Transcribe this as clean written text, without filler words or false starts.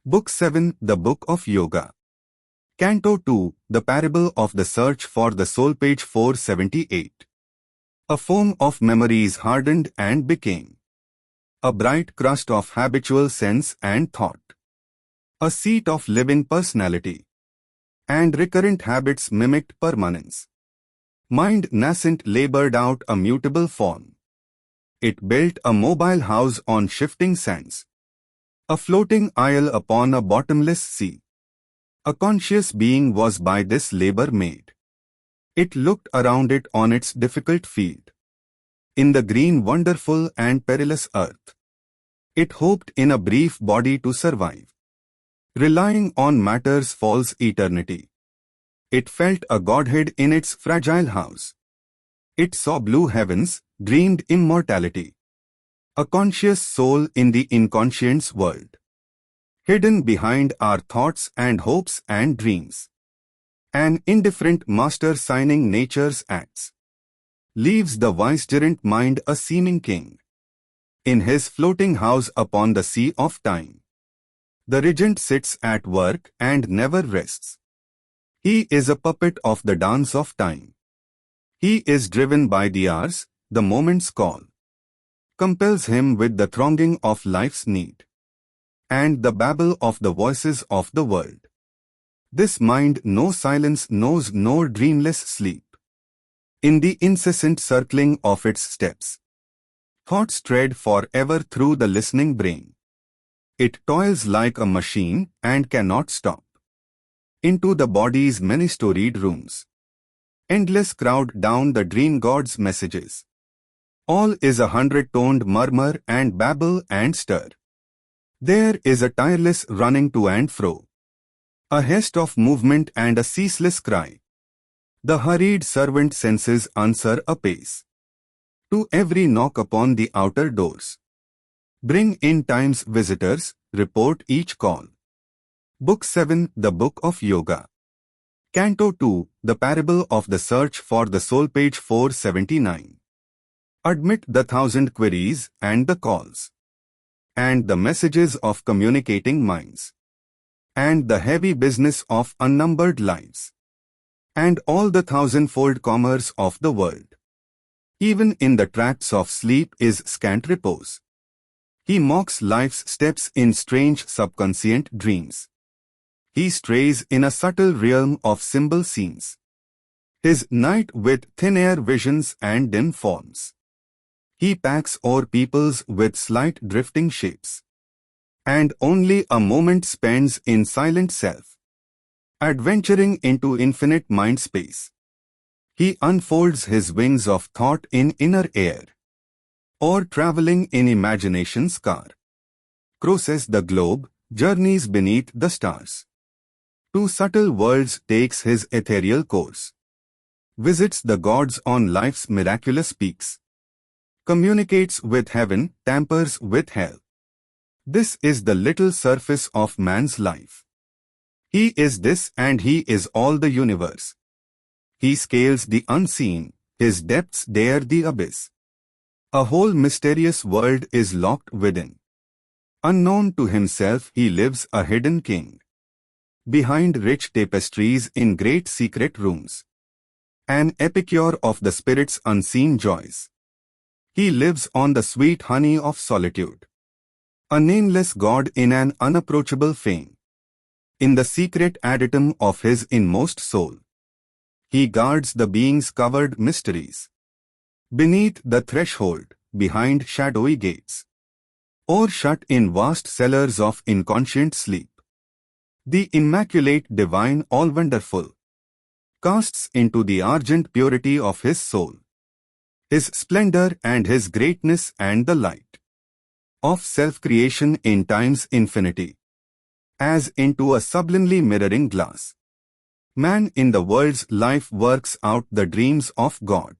Book 7, The Book of Yoga. Canto 2, The Parable of the Search for the Soul, page 478. A foam of memories hardened and became a bright crust of habitual sense and thought, a seat of living personality, and recurrent habits mimicked permanence. Mind nascent labored out a mutable form. It built a mobile house on shifting sands, a floating isle upon a bottomless sea. A conscious being was by this labor made. It looked around it on its difficult field, in the green, wonderful and perilous earth. It hoped in a brief body to survive, relying on matter's false eternity. It felt a godhead in its fragile house. It saw blue heavens, dreamed immortality. A conscious soul in the inconscient's world, hidden behind our thoughts and hopes and dreams. An indifferent master signing nature's acts, leaves the vicegerent mind a seeming king, in his floating house upon the sea of time. The regent sits at work and never rests. He is a puppet of the dance of time. He is driven by the hours, the moment's call compels him with the thronging of life's need, and the babble of the voices of the world. This mind no silence knows nor dreamless sleep. In the incessant circling of its steps, thoughts tread forever through the listening brain. It toils like a machine and cannot stop. Into the body's many-storied rooms, endless crowd down the dream god's messages. All is a hundred-toned murmur and babble and stir. There is a tireless running to and fro, a haste of movement and a ceaseless cry. The hurried servant senses answer apace to every knock upon the outer doors. Bring in time's visitors, report each call. Book 7, The Book of Yoga. Canto 2, The Parable of the Search for the Soul, page 479. Admit the thousand queries and the calls, and the messages of communicating minds, and the heavy business of unnumbered lives, and all the thousandfold commerce of the world. Even in the tracts of sleep is scant repose. He mocks life's steps in strange subconscient dreams. He strays in a subtle realm of symbol scenes, his night with thin-air visions and dim forms. He packs o'er peoples with slight drifting shapes, and only a moment spends in silent self, adventuring into infinite mind space. He unfolds his wings of thought in inner air, or traveling in imagination's car, crosses the globe, journeys beneath the stars. To subtle worlds takes his ethereal course, visits the gods on life's miraculous peaks, communicates with heaven, tampers with hell. This is the little surface of man's life. He is this and he is all the universe. He scales the unseen, his depths dare the abyss. A whole mysterious world is locked within. Unknown to himself he lives a hidden king, behind rich tapestries in great secret rooms, an epicure of the spirit's unseen joys. He lives on the sweet honey of solitude, a nameless god in an unapproachable fame. In the secret adytum of his inmost soul, he guards the being's covered mysteries. Beneath the threshold, behind shadowy gates, or shut in vast cellars of inconscient sleep, the immaculate divine all-wonderful casts into the argent purity of his soul his splendor and his greatness and the light of self-creation in time's infinity, as into a sublimely mirroring glass. Man in the world's life works out the dreams of God.